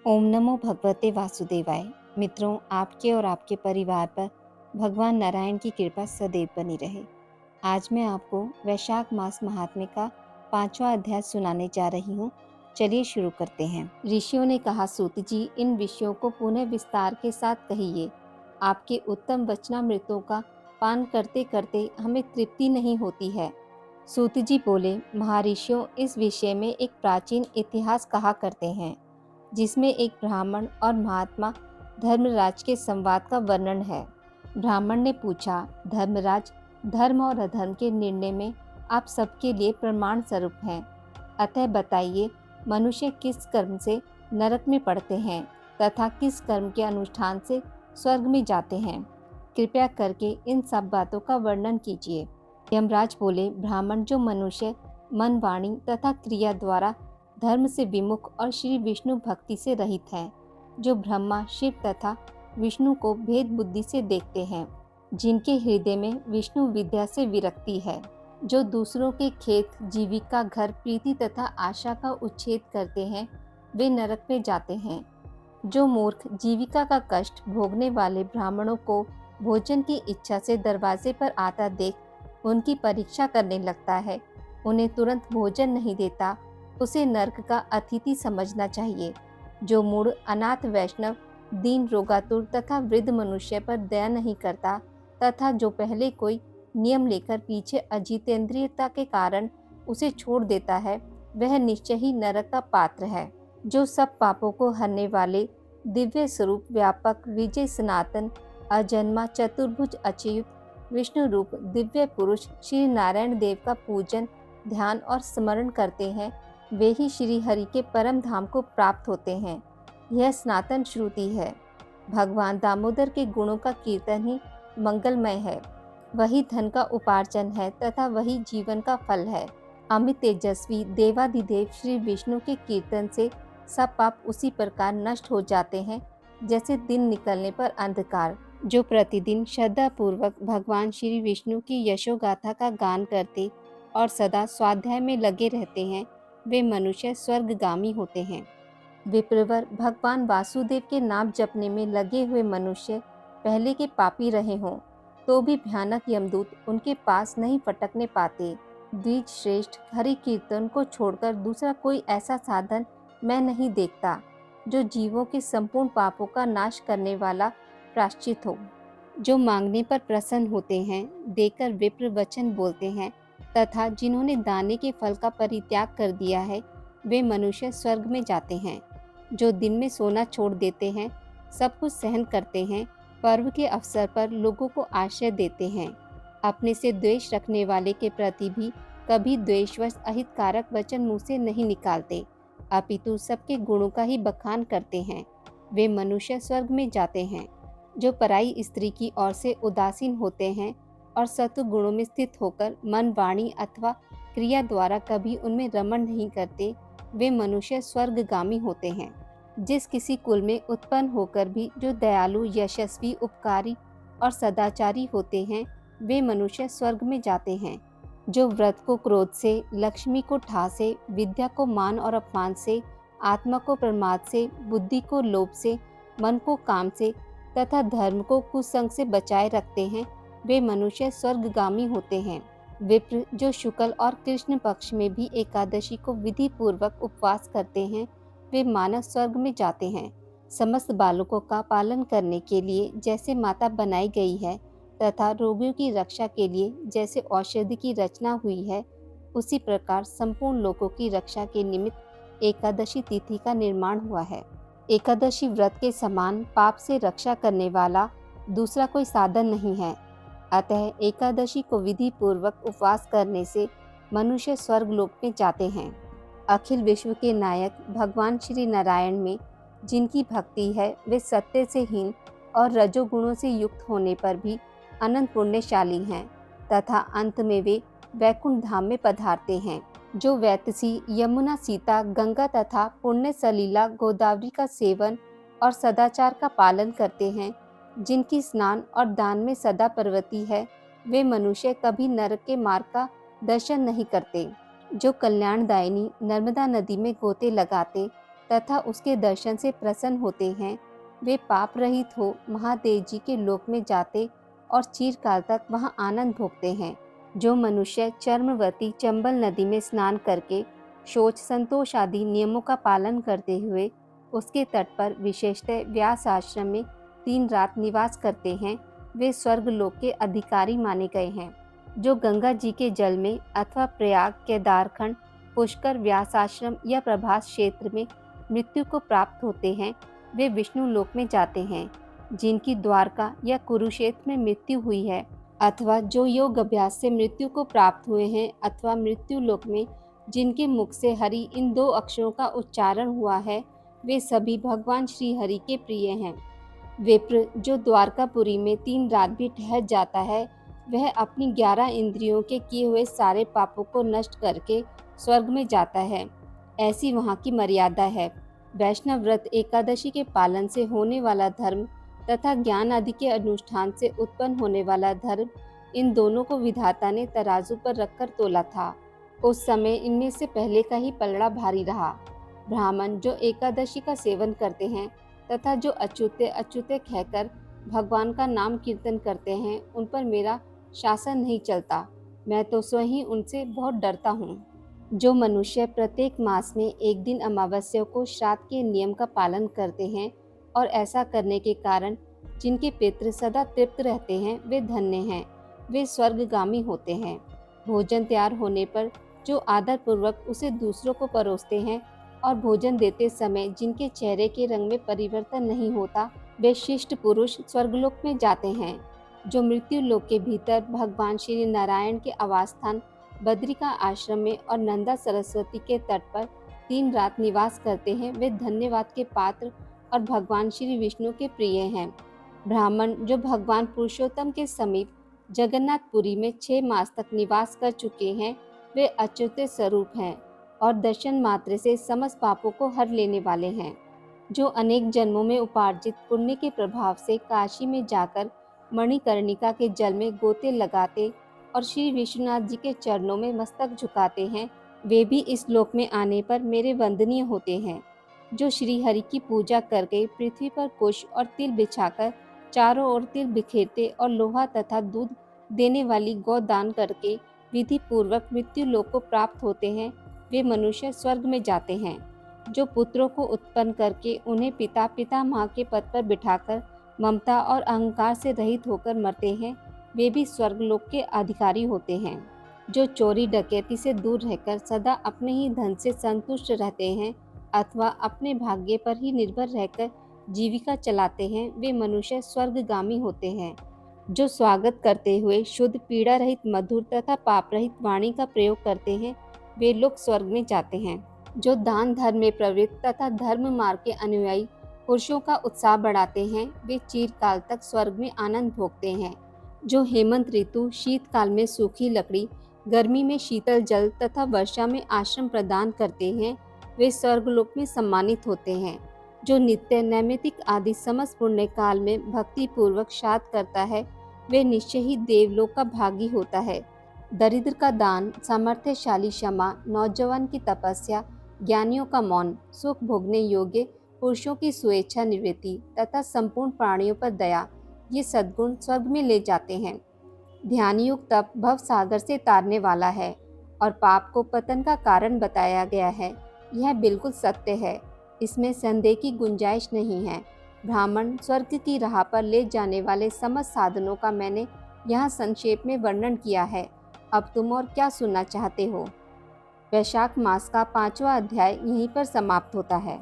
ओम नमो भगवते वासुदेवाय। मित्रों, आपके और आपके परिवार पर भगवान नारायण की कृपा सदैव बनी रहे। आज मैं आपको वैशाख मास महात्म्य का 5वां अध्याय सुनाने जा रही हूँ। चलिए शुरू करते हैं। ऋषियों ने कहा, सूत जी, इन विषयों को पुनः विस्तार के साथ कहिए। आपके उत्तम वचनामृतों का पान करते करते हमें तृप्ति नहीं होती है। सूत जी बोले, महर्षियों, इस विषय में एक प्राचीन इतिहास कहा करते हैं, जिसमें एक ब्राह्मण और महात्मा धर्मराज के संवाद का वर्णन है। ब्राह्मण ने पूछा, धर्मराज, धर्म और अधर्म के निर्णय में आप सबके लिए प्रमाण स्वरूप हैं। अतः बताइए, मनुष्य किस कर्म से नरक में पड़ते हैं तथा किस कर्म के अनुष्ठान से स्वर्ग में जाते हैं। कृपया करके इन सब बातों का वर्णन कीजिए। यमराज बोले, ब्राह्मण, जो मनुष्य मन, वाणी तथा क्रिया द्वारा धर्म से विमुख और श्री विष्णु भक्ति से रहित है, जो ब्रह्मा, शिव तथा विष्णु को भेद बुद्धि से देखते हैं, जिनके हृदय में विष्णु विद्या से विरक्ति है, जो दूसरों के खेत, जीविका, घर, प्रीति तथा आशा का उच्छेद करते हैं, वे नरक में जाते हैं। जो मूर्ख जीविका का कष्ट भोगने वाले ब्राह्मणों को भोजन की इच्छा से दरवाजे पर आता देख उनकी परीक्षा करने लगता है, उन्हें तुरंत भोजन नहीं देता, उसे नर्क का अतिथि समझना चाहिए। जो मूढ़, अनाथ, वैष्णव, दीन, रोगातुर तथा वृद्ध मनुष्य पर दया नहीं करता तथा जो पहले कोई नियम लेकर पीछे अजितेंद्रियता के कारण उसे छोड़ देता है, वह निश्चय ही नरक का पात्र है। जो सब पापों को हरने वाले दिव्य स्वरूप, व्यापक, विजय, सनातन, अजन्मा, चतुर्भुज, अच्युत, विष्णु रूप दिव्य पुरुष श्री नारायण देव का पूजन, ध्यान और स्मरण करते हैं, वे ही श्री हरि के परम धाम को प्राप्त होते हैं। यह सनातन श्रुति है। भगवान दामोदर के गुणों का कीर्तन ही मंगलमय है। वही धन का उपार्जन है तथा वही जीवन का फल है। अमित तेजस्वी देवाधिदेव श्री विष्णु के कीर्तन से सब पाप उसी प्रकार नष्ट हो जाते हैं जैसे दिन निकलने पर अंधकार। जो प्रतिदिन श्रद्धा पूर्वक भगवान श्री विष्णु की यशोगाथा का गान करते और सदा स्वाध्याय में लगे रहते हैं, वे मनुष्य स्वर्गगामी होते हैं। विप्रवर, भगवान वासुदेव के नाम जपने में लगे हुए मनुष्य पहले के पापी रहे हों तो भी भयानक यमदूत उनके पास नहीं फटकने पाते। द्विज श्रेष्ठ, हरि कीर्तन को छोड़कर दूसरा कोई ऐसा साधन मैं नहीं देखता जो जीवों के संपूर्ण पापों का नाश करने वाला प्रायश्चित हो। जो मांगने पर प्रसन्न होते हैं, देकर विप्र वचन बोलते हैं तथा जिन्होंने दाने के फल का परित्याग कर दिया है, वे मनुष्य स्वर्ग में जाते हैं। जो दिन में सोना छोड़ देते हैं, सब कुछ सहन करते हैं, पर्व के अवसर पर लोगों को आश्रय देते हैं, अपने से द्वेष रखने वाले के प्रति भी कभी द्वेषवश अहितकारक वचन मुंह से नहीं निकालते, अपितु सबके गुणों का ही बखान करते हैं, वे मनुष्य स्वर्ग में जाते हैं। जो पराई स्त्री की ओर से उदासीन होते हैं और सत्व गुणों में स्थित होकर मन, वाणी अथवा क्रिया द्वारा कभी उनमें रमण नहीं करते, वे मनुष्य स्वर्गगामी होते हैं। जिस किसी कुल में उत्पन्न होकर भी जो दयालु, यशस्वी, उपकारी और सदाचारी होते हैं, वे मनुष्य स्वर्ग में जाते हैं। जो व्रत को क्रोध से, लक्ष्मी को ठा से, विद्या को मान और अपमान से, आत्मा को प्रमाद से, बुद्धि को लोभ से, मन को काम से तथा धर्म को कुसंग से बचाए रखते हैं, वे मनुष्य स्वर्गगामी होते हैं। विप्र, जो शुक्ल और कृष्ण पक्ष में भी एकादशी को विधि पूर्वक उपवास करते हैं, वे मानव स्वर्ग में जाते हैं। समस्त बालकों का पालन करने के लिए जैसे माता बनाई गई है तथा रोगियों की रक्षा के लिए जैसे औषधि की रचना हुई है, उसी प्रकार संपूर्ण लोगों की रक्षा के निमित्त एकादशी तिथि का निर्माण हुआ है। एकादशी व्रत के समान पाप से रक्षा करने वाला दूसरा कोई साधन नहीं है। अतः एकादशी को विधि पूर्वक उपवास करने से मनुष्य स्वर्गलोक में जाते हैं। अखिल विश्व के नायक भगवान श्री नारायण में जिनकी भक्ति है, वे सत्य से हीन और रजोगुणों से युक्त होने पर भी अनंत पुण्यशाली हैं तथा अंत में वे वैकुंठ धाम में पधारते हैं। जो वैतसी, यमुना, सीता, गंगा तथा पुण्य सलीला गोदावरी का सेवन और सदाचार का पालन करते हैं, जिनकी स्नान और दान में सदा प्रवृत्ति है, वे मनुष्य कभी नरक के मार्ग का दर्शन नहीं करते। जो कल्याणदायिनी नर्मदा नदी में गोते लगाते तथा उसके दर्शन से प्रसन्न होते हैं, वे पाप रहित हो महादेव जी के लोक में जाते और चिरकाल तक वहाँ आनंद भोगते हैं। जो मनुष्य चर्मवती चंबल नदी में स्नान करके शौच संतोष आदि नियमों का पालन करते हुए उसके तट पर विशेषतः व्यास आश्रम में 3 रात निवास करते हैं, वे स्वर्ग लोक के अधिकारी माने गए हैं। जो गंगा जी के जल में अथवा प्रयाग, केदारखंड, पुष्कर, व्यास आश्रम या प्रभास क्षेत्र में मृत्यु को प्राप्त होते हैं, वे विष्णु लोक में जाते हैं। जिनकी द्वारका या कुरुक्षेत्र में मृत्यु हुई है अथवा जो योग अभ्यास से मृत्यु को प्राप्त हुए हैं अथवा मृत्यु लोक में जिनके मुख से हरि इन 2 अक्षरों का उच्चारण हुआ है, वे सभी भगवान श्री हरि के प्रिय हैं। विप्र जो द्वारकापुरी में 3 रात भी ठहर जाता है, वह अपनी 11 इंद्रियों के किए हुए सारे पापों को नष्ट करके स्वर्ग में जाता है। ऐसी वहाँ की मर्यादा है। वैष्णव व्रत एकादशी के पालन से होने वाला धर्म तथा ज्ञान आदि के अनुष्ठान से उत्पन्न होने वाला धर्म, इन दोनों को विधाता ने तराजू पर रखकर तोला था। उस समय इनमें से पहले का ही पलड़ा भारी रहा। ब्राह्मण जो एकादशी का सेवन करते हैं तथा जो अच्युते अच्युते कहकर भगवान का नाम कीर्तन करते हैं, उन पर मेरा शासन नहीं चलता। मैं तो स्वयं उनसे बहुत डरता हूँ। जो मनुष्य प्रत्येक मास में एक दिन अमावस्या को श्राद्ध के नियम का पालन करते हैं और ऐसा करने के कारण जिनके पितृ सदा तृप्त रहते हैं, वे धन्य हैं, वे स्वर्गगामी होते हैं। भोजन तैयार होने पर जो आदर पूर्वक उसे दूसरों को परोसते हैं और भोजन देते समय जिनके चेहरे के रंग में परिवर्तन नहीं होता, वे शिष्ट पुरुष स्वर्गलोक में जाते हैं। जो मृत्यु लोक के भीतर भगवान श्री नारायण के आवास स्थान बद्रिका आश्रम में और नंदा सरस्वती के तट पर 3 रात निवास करते हैं, वे धन्यवाद के पात्र और भगवान श्री विष्णु के प्रिय हैं। ब्राह्मण जो भगवान पुरुषोत्तम के समीप जगन्नाथपुरी में 6 मास तक निवास कर चुके हैं, वे अच्युत स्वरूप हैं और दर्शन मात्र से समस्त पापों को हर लेने वाले हैं। जो अनेक जन्मों में उपार्जित पुण्य के प्रभाव से काशी में जाकर मणिकर्णिका के जल में गोते लगाते और श्री विश्वनाथ जी के चरणों में मस्तक झुकाते हैं, वे भी इस लोक में आने पर मेरे वंदनीय होते हैं। जो श्री हरि की पूजा करके पृथ्वी पर कुश और तिल बिछाकर चारों ओर तिल बिखेरते और लोहा तथा दूध देने वाली गौ दान करके विधि पूर्वक मृत्यु लोक को प्राप्त होते हैं, वे मनुष्य स्वर्ग में जाते हैं। जो पुत्रों को उत्पन्न करके उन्हें पिता पितामह के पद पर बिठाकर ममता और अहंकार से रहित होकर मरते हैं, वे भी स्वर्गलोक के अधिकारी होते हैं। जो चोरी डकैती से दूर रहकर सदा अपने ही धन से संतुष्ट रहते हैं अथवा अपने भाग्य पर ही निर्भर रहकर जीविका चलाते हैं, वे मनुष्य स्वर्गगामी होते हैं। जो स्वागत करते हुए शुद्ध पीड़ा रहित मधुर तथा पाप रहित वाणी का प्रयोग करते हैं, वे लोग स्वर्ग में जाते हैं। जो दान धर्म में प्रवृत्त तथा धर्म मार्ग के अनुयायी पुरुषों का उत्साह बढ़ाते हैं, वे चिरकाल तक स्वर्ग में आनंद भोगते हैं। जो हेमंत ऋतु शीतकाल में सूखी लकड़ी, गर्मी में शीतल जल तथा वर्षा में आश्रम प्रदान करते हैं, वे स्वर्गलोक में सम्मानित होते हैं। जो नित्य नैमित्तिक आदि समस्त पुण्य काल में भक्ति पूर्वक श्राद्ध करता है, वे निश्चय ही देवलोक का भागी होता है। दरिद्र का दान, सामर्थ्यशाली क्षमा, नौजवान की तपस्या, ज्ञानियों का मौन, सुख भोगने योग्य पुरुषों की स्वेच्छा निवृत्ति तथा संपूर्ण प्राणियों पर दया, ये सद्गुण स्वर्ग में ले जाते हैं। ध्यानयुक्त तप भव सागर से तारने वाला है और पाप को पतन का कारण बताया गया है। यह बिल्कुल सत्य है, इसमें संदेह की गुंजाइश नहीं है। ब्राह्मण स्वर्ग की राह पर ले जाने वाले समस्त साधनों का मैंने यहाँ संक्षेप में वर्णन किया है। अब तुम और क्या सुनना चाहते हो? वैशाख मास का 5वां अध्याय यहीं पर समाप्त होता है।